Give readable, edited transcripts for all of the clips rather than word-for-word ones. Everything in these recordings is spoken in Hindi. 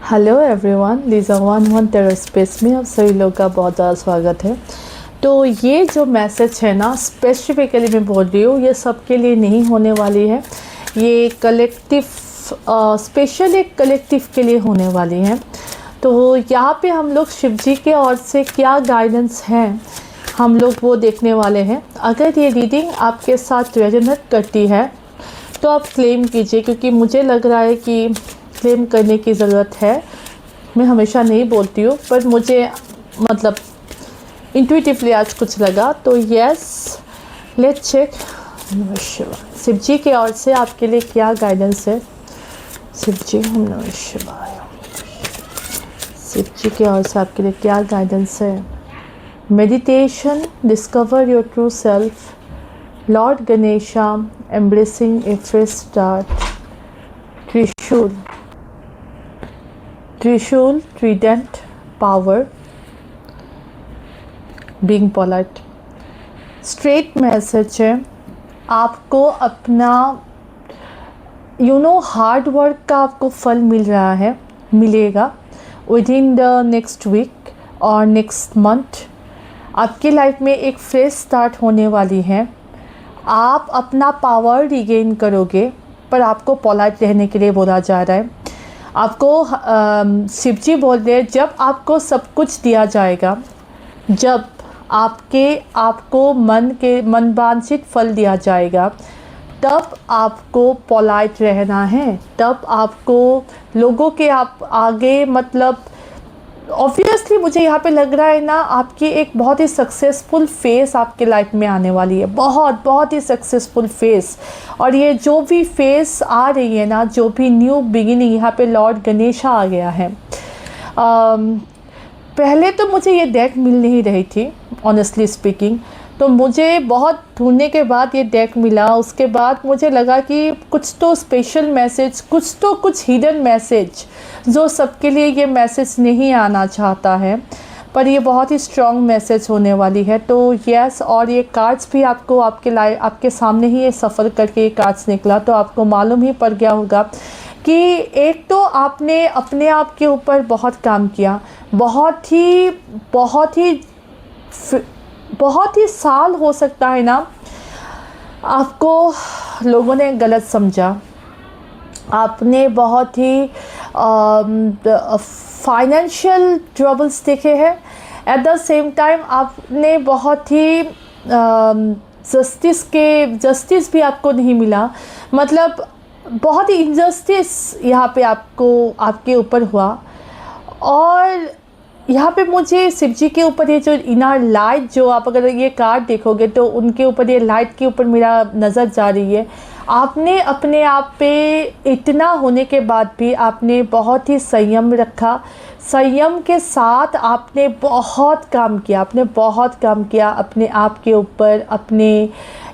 Hello everyone, Leeza 1 tarot space में आप सभी लोग का बहुत ज़्यादा स्वागत है। तो ये जो मैसेज है ना, स्पेसिफिकली मैं बोल रही हूँ, ये सबके लिए नहीं होने वाली है। ये कलेक्टिव, स्पेशल एक कलेक्टिव के लिए होने वाली है। तो यहाँ पे हम लोग शिव जी के ओर से क्या गाइडेंस है हम लोग वो देखने वाले हैं। अगर ये रीडिंग आपके साथ रेजोनेट करती है तो आप क्लेम कीजिए, क्योंकि मुझे लग रहा है कि क्लेम करने की ज़रूरत है। मैं हमेशा नहीं बोलती हूँ, पर मुझे मतलब इंट्यूटिवली आज कुछ लगा। तो यस, लेट्स चेक। शिव जी के ओर से आपके लिए क्या गाइडेंस है। शिव जी, नमः शिवाय। शिव जी के ओर से आपके लिए क्या गाइडेंस है। Meditation, discover your true self, lord Ganesha, embracing a fresh start, trishul, trident, power, being polite. Straight message है, आपको अपना हार्ड वर्क का आपको फल मिल रहा है, मिलेगा within the next week और नेक्स्ट मंथ। आपकी लाइफ में एक फ्रेश स्टार्ट होने वाली है। आप अपना पावर रिगेन करोगे, पर आपको पोलाइट रहने के लिए बोला जा रहा है। आपको शिव जी बोल रहे हैं, जब आपको सब कुछ दिया जाएगा, जब आपको मन वांछित फल दिया जाएगा, तब आपको पोलाइट रहना है। तब आपको लोगों के आप आगे, मतलब ऑब्वियसली मुझे यहाँ पे लग रहा है ना, आपकी एक बहुत ही सक्सेसफुल फेस आपके लाइफ में आने वाली है। बहुत बहुत ही सक्सेसफुल फेस। और ये जो भी फेस आ रही है ना, जो भी न्यू बिगिनिंग, यहाँ पे लॉर्ड गणेशा आ गया है। पहले तो मुझे ये डेक मिल नहीं रही थी, ऑनेस्टली स्पीकिंग। तो मुझे बहुत ढूंढने के बाद ये डेक मिला। उसके बाद मुझे लगा कि कुछ तो स्पेशल मैसेज, कुछ हिडन मैसेज, जो सबके लिए ये मैसेज नहीं आना चाहता है, पर ये बहुत ही स्ट्रॉन्ग मैसेज होने वाली है। तो यस, और ये कार्ड्स भी आपको आपके सामने ही ये सफ़र करके ये कार्ड्स निकला, तो आपको मालूम ही पड़ गया होगा कि एक तो आपने अपने आप के ऊपर बहुत काम किया, बहुत ही साल हो सकता है ना, आपको लोगों ने गलत समझा। आपने बहुत ही फाइनेंशियल ट्रबल्स देखे हैं। एट द सेम टाइम आपने बहुत ही जस्टिस भी आपको नहीं मिला। मतलब बहुत ही इनजस्टिस यहाँ पे आपके ऊपर हुआ। और यहाँ पे मुझे शिव जी के ऊपर ये जो इनर लाइट, जो आप अगर ये कार्ड देखोगे तो उनके ऊपर, ये लाइट के ऊपर मेरा नज़र जा रही है। आपने अपने आप पे इतना होने के बाद भी आपने बहुत ही संयम रखा। संयम के साथ आपने बहुत काम किया अपने आप के ऊपर, अपने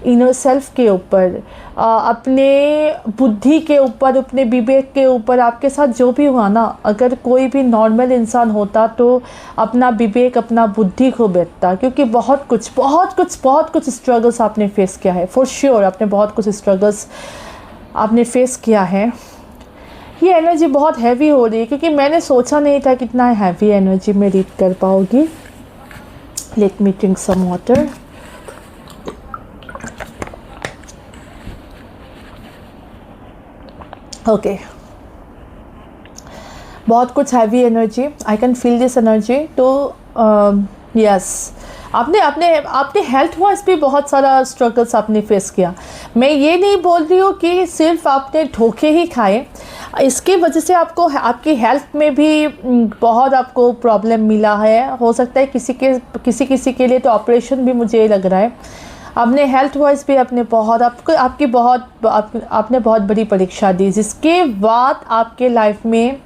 इनर सेल्फ के ऊपर, अपने बुद्धि के ऊपर, अपने विवेक के ऊपर। आपके साथ जो भी हुआ ना, अगर कोई भी नॉर्मल इंसान होता तो अपना विवेक, अपना बुद्धि खो बैठता, क्योंकि बहुत कुछ स्ट्रगल्स आपने फेस किया है। फॉर श्योर आपने बहुत कुछ स्ट्रगल्स आपने फेस किया है। ये एनर्जी बहुत हैवी हो रही है, क्योंकि मैंने सोचा नहीं था कितना हैवी एनर्जी में रीड कर पाओगी। Let me drink some water. Okay, बहुत कुछ heavy energy, I can feel this energy. तो यस, आपने हेल्थ वाइज भी बहुत सारा स्ट्रगल्स आपने फेस किया। मैं ये नहीं बोल रही हूँ कि सिर्फ आपने धोखे ही खाए, इसकी वजह से आपकी हेल्थ में भी बहुत आपको प्रॉब्लम मिला है। हो सकता है किसी के लिए तो ऑपरेशन भी, मुझे लग रहा है। आपने हेल्थ वाइज भी आपने बहुत बड़ी परीक्षा दी, जिसके बाद आपके लाइफ में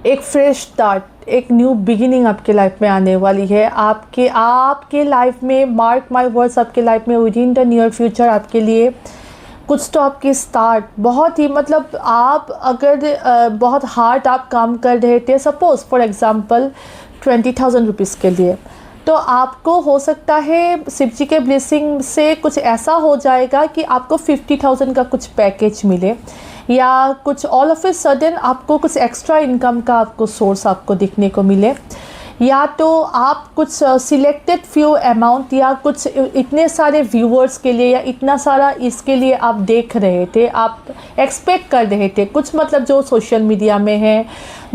एक फ्रेश स्टार्ट, एक न्यू बिगिनिंग आपके लाइफ में आने वाली है। आपके लाइफ में, मार्क माय वर्ड्स, आपके लाइफ में with in the near future आपके लिए कुछ तो आपकी स्टार्ट, बहुत ही, मतलब आप अगर बहुत हार्ड आप काम कर रहे थे, सपोज फॉर एग्जांपल 20,000 रुपीज़ के लिए, तो आपको हो सकता है शिव जी के ब्लेसिंग से कुछ ऐसा हो जाएगा कि आपको 50,000 का कुछ पैकेज मिले, या कुछ ऑल ऑफ ए सडन आपको कुछ एक्स्ट्रा इनकम का आपको सोर्स आपको दिखने को मिले, या तो आप कुछ सिलेक्टेड फ्यू अमाउंट या कुछ इतने सारे व्यूअर्स के लिए या इतना सारा इसके लिए आप देख रहे थे, आप एक्सपेक्ट कर रहे थे कुछ, मतलब जो सोशल मीडिया में है,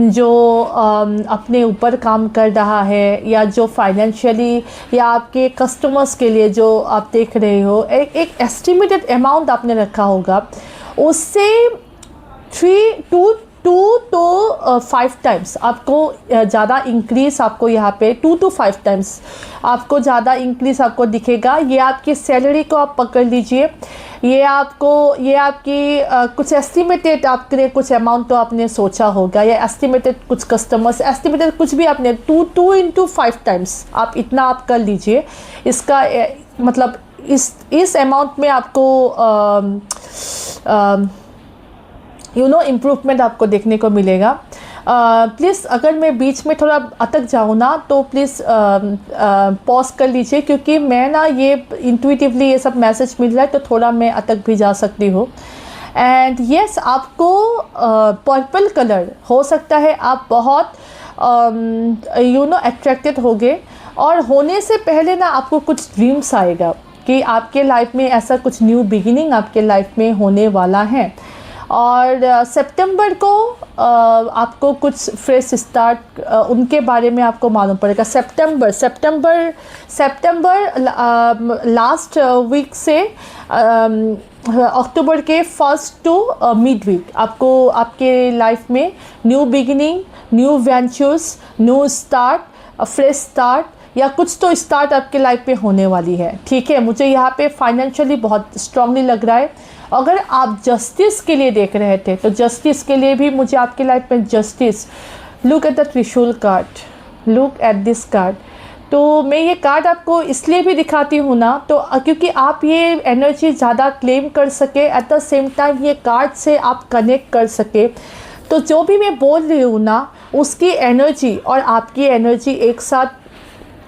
जो अपने ऊपर काम कर रहा है, या जो फाइनेंशियली या आपके कस्टमर्स के लिए जो आप देख रहे हो, एक एस्टिमेटेड अमाउंट आपने रखा होगा, उससे 2 to 5 टाइम्स आपको ज़्यादा इंक्रीज़ आपको यहाँ पे 2 to 5 टाइम्स आपको ज़्यादा इंक्रीज़ आपको दिखेगा। ये आपकी सैलरी को आप पकड़ लीजिए, ये आपकी कुछ एस्टिमेटेड आपके लिए कुछ अमाउंट तो आपने सोचा होगा, या एस्टिमेटेड कुछ कस्टमर्स, एस्टिमेटेड कुछ भी आपने 2 into 5 टाइम्स आप इतना आप कर लीजिए। इसका मतलब इस अमाउंट में आपको इम्प्रूवमेंट आपको देखने को मिलेगा। प्लीज़ अगर मैं बीच में थोड़ा अटक जाऊँ ना तो प्लीज़ पॉज कर लीजिए, क्योंकि मैं ना ये इंट्यूटिवली ये सब मैसेज मिल रहा है तो थोड़ा मैं अटक भी जा सकती हूँ। एंड येस, आपको पर्पल कलर हो सकता है आप बहुत अट्रैक्टेड होगे, और होने से पहले ना आपको कुछ ड्रीम्स आएगा कि आपके लाइफ में ऐसा कुछ न्यू बिगिनिंग आपके लाइफ में होने वाला है। और सितंबर को आपको कुछ फ्रेश स्टार्ट उनके बारे में आपको मालूम पड़ेगा। सितंबर लास्ट वीक से अक्टूबर के फर्स्ट टू मिड वीक आपको आपके लाइफ में new beginning, new ventures, new start, fresh start या कुछ तो स्टार्ट आपके लाइफ में होने वाली है। ठीक है, मुझे यहाँ पे फाइनेंशियली बहुत स्ट्रांगली लग रहा है। अगर आप जस्टिस के लिए देख रहे थे तो जस्टिस के लिए भी मुझे आपकी लाइफ में जस्टिस, लुक एट द त्रिशूल card, look at this card. तो मैं ये कार्ड आपको इसलिए भी दिखाती हूँ ना, तो क्योंकि आप ये एनर्जी ज़्यादा क्लेम कर सके, एट द सेम टाइम ये कार्ड से आप कनेक्ट कर सके। तो जो भी मैं बोल रही हूँ ना, उसकी एनर्जी और आपकी एनर्जी एक साथ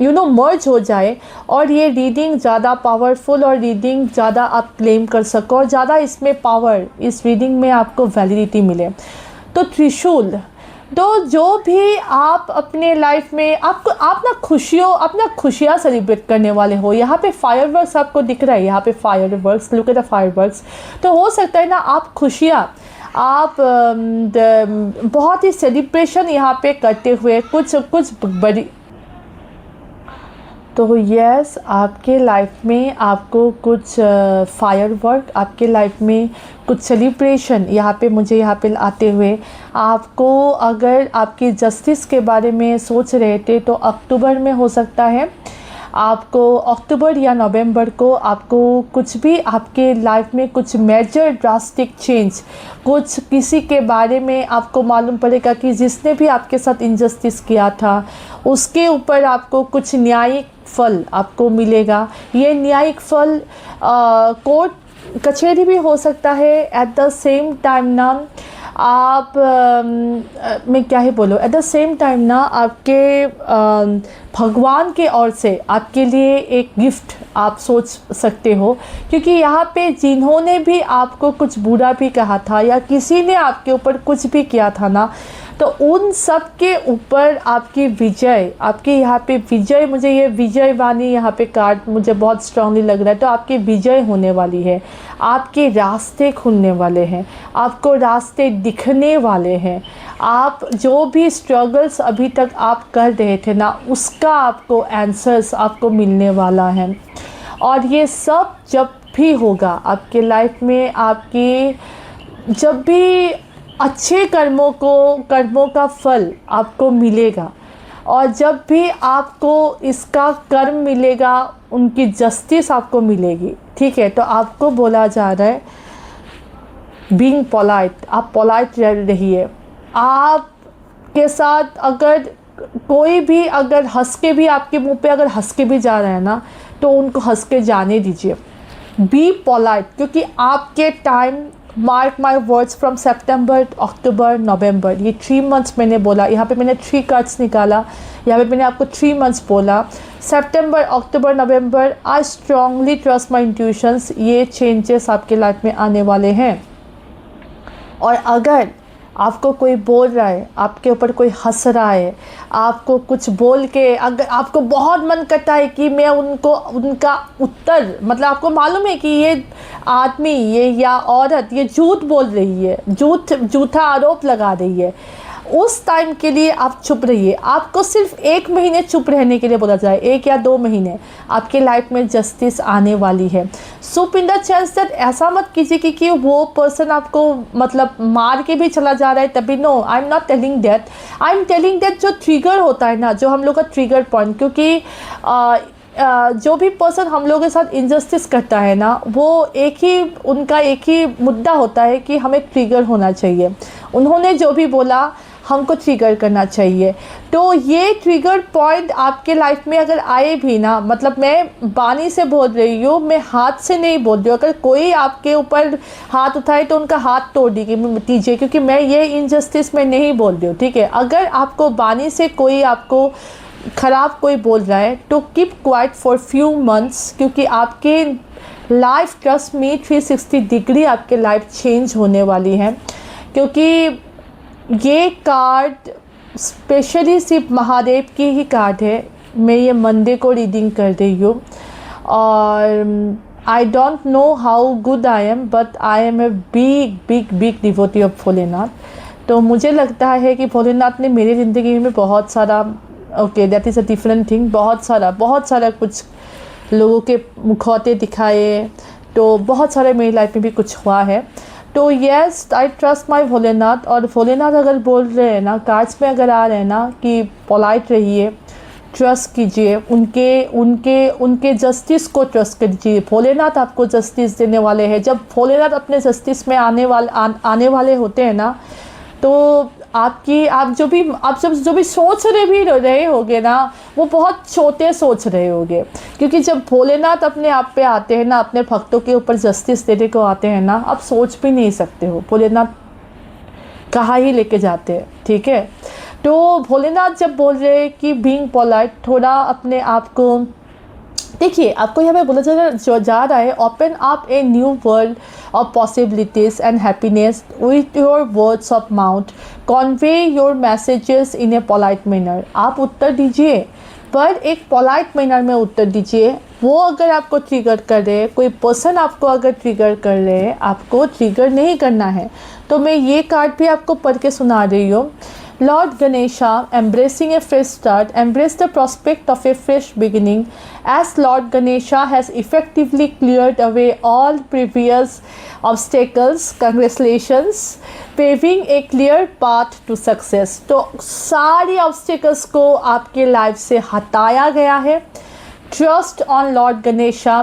मर्ज हो जाए, और ये रीडिंग ज़्यादा पावरफुल और रीडिंग ज़्यादा आप क्लेम कर सको, और ज़्यादा इसमें पावर, इस रीडिंग में आपको वैलिडिटी मिले। तो त्रिशूल, तो जो भी आप अपने लाइफ में आप ना खुशियाँ सेलिब्रेट करने वाले हो। यहाँ पे फायरवर्क्स आपको दिख रहा है, यहाँ पे fireworks, look at the fireworks. तो हो सकता है ना आप खुशियाँ, आप बहुत ही सेलिब्रेशन यहाँ पे करते हुए कुछ बड़ी। तो यस, आपके लाइफ में आपको कुछ फायरवर्क, आपके लाइफ में कुछ सेलिब्रेशन यहाँ पे आते हुए आपको, अगर आपकी जस्टिस के बारे में सोच रहे थे तो अक्टूबर में हो सकता है आपको, अक्टूबर या नवंबर को आपको कुछ भी आपके लाइफ में कुछ मेजर ड्रास्टिक चेंज, कुछ किसी के बारे में आपको मालूम पड़ेगा कि जिसने भी आपके साथ इनजस्टिस किया था उसके ऊपर आपको कुछ न्यायिक फल आपको मिलेगा। ये न्यायिक फल कोर्ट कचहरी भी हो सकता है। एट द सेम टाइम ना आप मैं क्या ही बोलूँ, एट द सेम टाइम ना आपके भगवान के ओर से आपके लिए एक गिफ्ट आप सोच सकते हो, क्योंकि यहाँ पे जिन्होंने भी आपको कुछ बुरा भी कहा था या किसी ने आपके ऊपर कुछ भी किया था ना, तो उन सब के ऊपर आपकी विजय, आपके यहाँ पे विजय, मुझे ये विजय वाणी यहाँ पे कार्ड मुझे बहुत स्ट्रांगली लग रहा है। तो आपकी विजय होने वाली है, आपके रास्ते खुलने वाले हैं, आपको रास्ते दिखने वाले हैं। आप जो भी स्ट्रगल्स अभी तक आप कर रहे थे ना, उसका आपको आंसर्स आपको मिलने वाला है। और ये सब जब भी होगा आपके लाइफ में, आपकी जब भी अच्छे कर्मों का फल आपको मिलेगा, और जब भी आपको इसका कर्म मिलेगा, उनकी जस्टिस आपको मिलेगी। ठीक है, तो आपको बोला जा रहा है बीइंग पोलाइट, आप पोलाइट रहिए। आपके साथ अगर कोई भी अगर हंस के भी आपके मुंह पे अगर हंस के भी जा रहा है ना, तो उनको हंस के जाने दीजिए। बी पोलाइट, क्योंकि आपके time, mark my words, from September, October, November, ये 3 मंथ्स मैंने बोला। यहाँ पे मैंने 3 कार्ड्स निकाला, यहाँ पे मैंने आपको 3 मंथ्स बोला। September, October, November, I strongly trust my intuitions, ये चेंजेस आपके लाइफ में आने वाले हैं। और अगर आपको कोई बोल रहा है, आपके ऊपर कोई हंस रहा है, आपको कुछ बोल के अगर आपको बहुत मन करता है कि मैं उनका उत्तर, मतलब आपको मालूम है कि ये आदमी ये या औरत ये झूठ बोल रही है, झूठा आरोप लगा रही है, उस टाइम के लिए आप चुप रहिए। आपको सिर्फ 1 महीने चुप रहने के लिए बोला जाए, 1 या 2 महीने, आपके लाइफ में जस्टिस आने वाली है। सो इन द सेंस दैट ऐसा मत कीजिए कि वो पर्सन आपको मतलब मार के भी चला जा रहा है तभी। No, I am not telling that, I am telling that जो ट्रिगर होता है ना, जो हम लोग का ट्रिगर पॉइंट, क्योंकि जो भी पर्सन हम लोगों के साथ इनजस्टिस करता है ना, वो उनका एक ही मुद्दा होता है कि हमें ट्रिगर होना चाहिए। उन्होंने जो भी बोला हमको ट्रिगर करना चाहिए। तो ये ट्रिगर पॉइंट आपके लाइफ में अगर आए भी ना, मतलब मैं बानी से बोल रही हूँ, मैं हाथ से नहीं बोल रही हूँ। अगर कोई आपके ऊपर हाथ उठाए तो उनका हाथ तोड़ दीजिए, क्योंकि मैं ये इनजस्टिस में नहीं बोल रही हूँ, ठीक है। अगर आपको बानी से कोई आपको ख़राब कोई बोल रहा है तो keep quiet for few months, क्योंकि आपके लाइफ, ट्रस्ट मी, 360 डिग्री आपके लाइफ चेंज होने वाली है। क्योंकि ये कार्ड स्पेशली सिर्फ महादेव की ही कार्ड है। मैं ये मंडे को रीडिंग कर रही हूँ और I don't know how good I am, but I am a big devotee of Bholenath. तो मुझे लगता है कि भोलेनाथ ने मेरी ज़िंदगी में बहुत सारा, okay that is a different thing, बहुत सारा कुछ लोगों के मुखौटे दिखाए, तो बहुत सारे मेरी लाइफ में भी कुछ हुआ है। तो येस, आई ट्रस्ट माई भोलेनाथ। और भोलेनाथ अगर बोल रहे हैं ना, कार्ड्स में अगर आ रहे हैं ना कि पोलाइट रहिए, ट्रस्ट कीजिए, उनके जस्टिस को ट्रस्ट कीजिए। भोलेनाथ आपको जस्टिस देने वाले हैं। जब भोलेनाथ अपने जस्टिस में आने वाले होते हैं ना, तो आप जो भी सोच रहे होगे ना, वो बहुत छोटे सोच रहे होगे। क्योंकि जब भोलेनाथ अपने आप पे आते हैं ना, अपने भक्तों के ऊपर जस्टिस देने को आते हैं ना, आप सोच भी नहीं सकते हो भोलेनाथ कहाँ ही लेके जाते हैं, ठीक है। तो भोलेनाथ जब बोल रहे हैं कि बीइंग पोलाइट, थोड़ा अपने आप को देखिए, आपको यहाँ पे बोला जा रहा है, open up a new world of possibilities and happiness with your words of mouth, Conway your messages in A polite manner. आप उत्तर दीजिए, पर एक पोलाइट मैनर में उत्तर दीजिए। वो अगर आपको ट्रिगर कर रहे हैं, कोई पर्सन आपको अगर ट्रिगर कर रहे हैं, आपको ट्रिगर नहीं करना है। तो मैं ये कार्ड भी आपको पढ़ के सुना रही हूँ। Lord Ganesha, embracing a fresh start, embrace the prospect of a fresh beginning, as Lord Ganesha has effectively cleared away all previous obstacles. Congratulations, paving a clear path to success. तो सारी obstacles को आपके लाइफ से हटाया गया है। Trust on Lord Ganesha,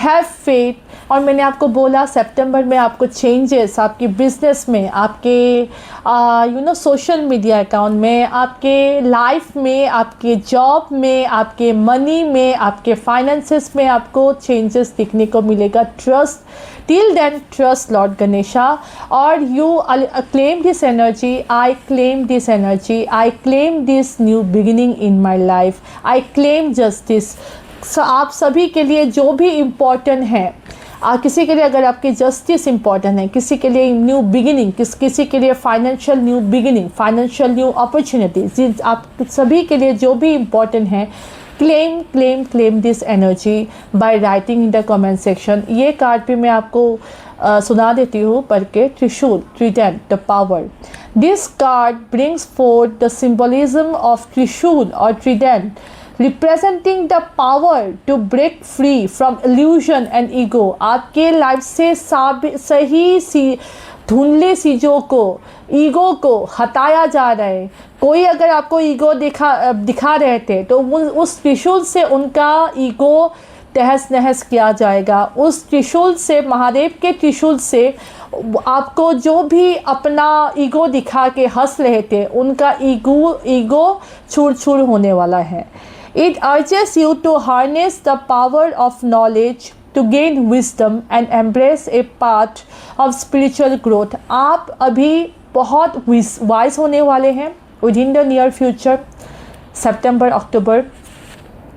have faith। और मैंने आपको बोला सितंबर में आपको चेंजेस आपकी बिजनेस में, आपके सोशल मीडिया अकाउंट में, आपके लाइफ में, आपके जॉब में, आपके मनी में, आपके फाइनेंसेस में आपको चेंजेस दिखने को मिलेगा। Trust till then, trust lord Ganesha. और you claim this energy, I claim this energy, I claim this new beginning in my life, I claim justice. आप सभी के लिए जो भी इम्पोर्टेंट है, किसी के लिए अगर आपकी जस्टिस इम्पॉर्टेंट है, किसी के लिए न्यू बिगिनिंग, किसी के लिए financial new beginning, financial new opportunities, आप सभी के लिए जो भी इम्पॉर्टेंट है, claim this energy by writing in the comment section. ये कार्ड भी मैं आपको सुना देती हूँ पढ़ के। त्रिशूल, Trident, the power. This card brings fourth the symbolism of त्रिशूल और Trident, representing the power to break free from illusion and ego। आपके लाइफ से सही धुंधली चीज़ों को, ईगो को हटाया जा रहा है। कोई अगर आपको ईगो दिखा रहे थे तो उस त्रिशूल से उनका ईगो तहस नहस किया जाएगा। उस त्रिशूल से, महादेव के त्रिशूल से आपको जो भी अपना ईगो दिखा के हंस रहे थे, उनका ईगो चूर होने वाला है। It urges you to harness the power of knowledge to gain wisdom and embrace a path of spiritual growth। आप अभी बहुत वाइज होने वाले हैं within the near future, September, October,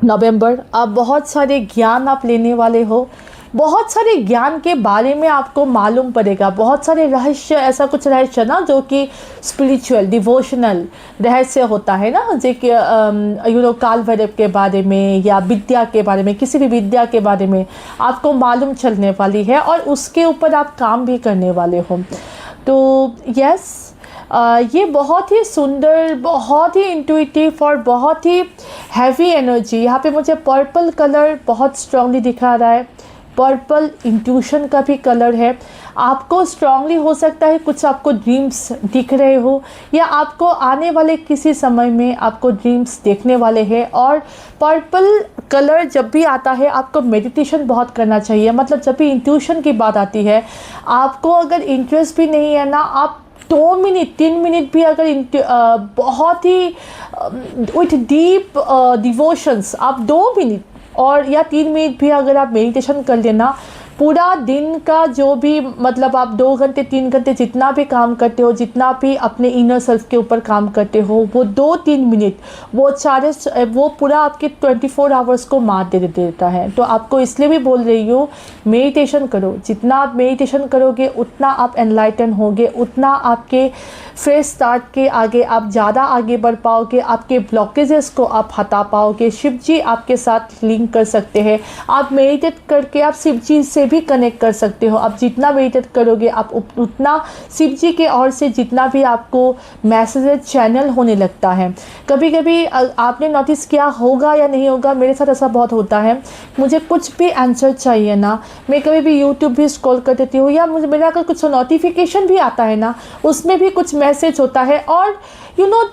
नवंबर। आप बहुत सारे ज्ञान आप लेने वाले हो, बहुत सारे ज्ञान के बारे में आपको मालूम पड़ेगा, बहुत सारे रहस्य, ऐसा कुछ रहस्य ना जो कि स्पिरिचुअल डिवोशनल रहस्य होता है ना, जो कि काल भैरव के बारे में या विद्या के बारे में, किसी भी विद्या के बारे में आपको मालूम चलने वाली है और उसके ऊपर आप काम भी करने वाले हो। तो यस, ये बहुत ही सुंदर, बहुत ही इंट्यूटिव और बहुत ही हैवी एनर्जी। यहाँ पे मुझे पर्पल कलर बहुत स्ट्रांगली दिखा रहा है। पर्पल इंट्यूशन का भी कलर है। आपको स्ट्रांगली हो सकता है कुछ आपको ड्रीम्स दिख रहे हो, या आपको आने वाले किसी समय में आपको ड्रीम्स देखने वाले हैं। और पर्पल कलर जब भी आता है आपको मेडिटेशन बहुत करना चाहिए। मतलब जब भी इंट्यूशन की बात आती है, आपको अगर इंटरेस्ट भी नहीं है ना, आप 2 मिनट 3 मिनट भी अगर बहुत ही विथ डीप डिवोशंस आप 2 मिनट और या 3 मिनट भी अगर आप मेडिटेशन कर लेना, पूरा दिन का जो भी, मतलब आप 2 घंटे 3 घंटे जितना भी काम करते हो, जितना भी अपने इनर सेल्फ के ऊपर काम करते हो, वो 2-3 मिनट वो पूरा आपके 24 आवर्स को मार दे देता है। तो आपको इसलिए भी बोल रही हूँ, मेडिटेशन करो। जितना आप मेडिटेशन करोगे उतना आप एनलाइटन होगे, उतना आपके फ्रेश स्टार्ट के आगे आप ज़्यादा आगे बढ़ पाओगे, आपके ब्लॉकेजेस को आप हटा पाओगे। शिव जी आपके साथ लिंक कर सकते हैं। आप मेडिटेट करके आप शिव जी से भी कनेक्ट कर सकते हो। आप जितना मेडिटेट करोगे आप उतना शिव जी के ओर से जितना भी आपको मैसेज चैनल होने लगता है। कभी कभी आपने नोटिस किया होगा या नहीं होगा, मेरे साथ ऐसा बहुत होता है। मुझे कुछ भी आंसर चाहिए ना, मैं कभी भी यूट्यूब भी स्क्रॉल कर देती हूँ, या मुझे मेरा अगर कुछ नोटिफिकेशन भी आता है ना, उसमें भी कुछ मैसेज होता है। और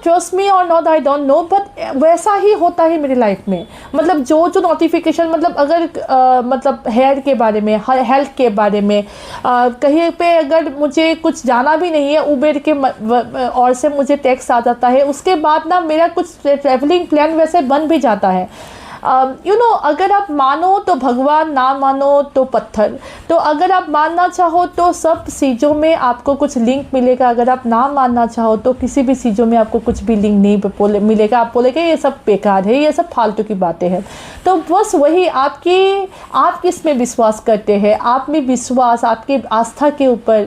ट्रस्ट मी और not, I don't no, but वैसा ही होता है मेरी लाइफ में। मतलब जो नोटिफिकेशन, मतलब अगर मतलब हेयर के बारे में, हेल्थ के बारे में, कहीं पे अगर मुझे कुछ जाना भी नहीं है, उबेर के और से मुझे टेक्स्ट आ जाता है, उसके बाद ना मेरा कुछ ट्रैवलिंग प्लान वैसे बन भी जाता है। अगर आप मानो तो भगवान, ना मानो तो पत्थर। तो अगर आप मानना चाहो तो सब चीज़ों में आपको कुछ लिंक मिलेगा, अगर आप ना मानना चाहो तो किसी भी चीज़ों में आपको कुछ भी लिंक नहीं मिलेगा। आप बोलेंगे ये सब बेकार है, ये सब फालतू की बातें हैं। तो बस वही आप किस में विश्वास करते हैं, आप में विश्वास, आपकी आस्था के ऊपर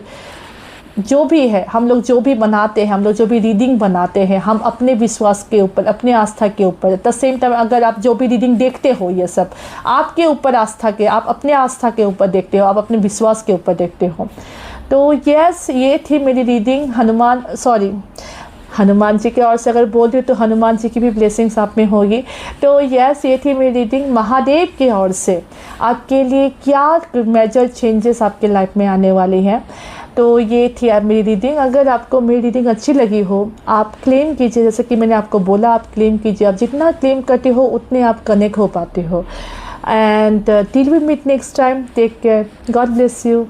जो भी है, हम लोग जो भी बनाते हैं, हम लोग जो भी रीडिंग बनाते हैं, हम अपने विश्वास के ऊपर, अपने आस्था के ऊपर। एट द सेम टाइम अगर आप जो भी रीडिंग देखते हो, ये सब आपके ऊपर आस्था के, आप अपने आस्था के ऊपर देखते हो, आप अपने विश्वास के ऊपर देखते हो। तो यस, ये थी मेरी रीडिंग। हनुमान जी के ओर से अगर बोल रही हूँ तो हनुमान जी की भी ब्लेसिंग्स आप में होगी। तो यस, ये थी मेरी रीडिंग। महादेव के ओर से आपके लिए क्या मेजर चेंजेस आपके लाइफ में आने वाली हैं। तो ये थी आप मेरी रीडिंग। अगर आपको मेरी रीडिंग अच्छी लगी हो, आप क्लेम कीजिए, जैसे कि मैंने आपको बोला, आप क्लेम कीजिए। आप जितना क्लेम करते हो उतने आप कनेक्ट हो पाते हो। And till we meet next time, take care, God bless you.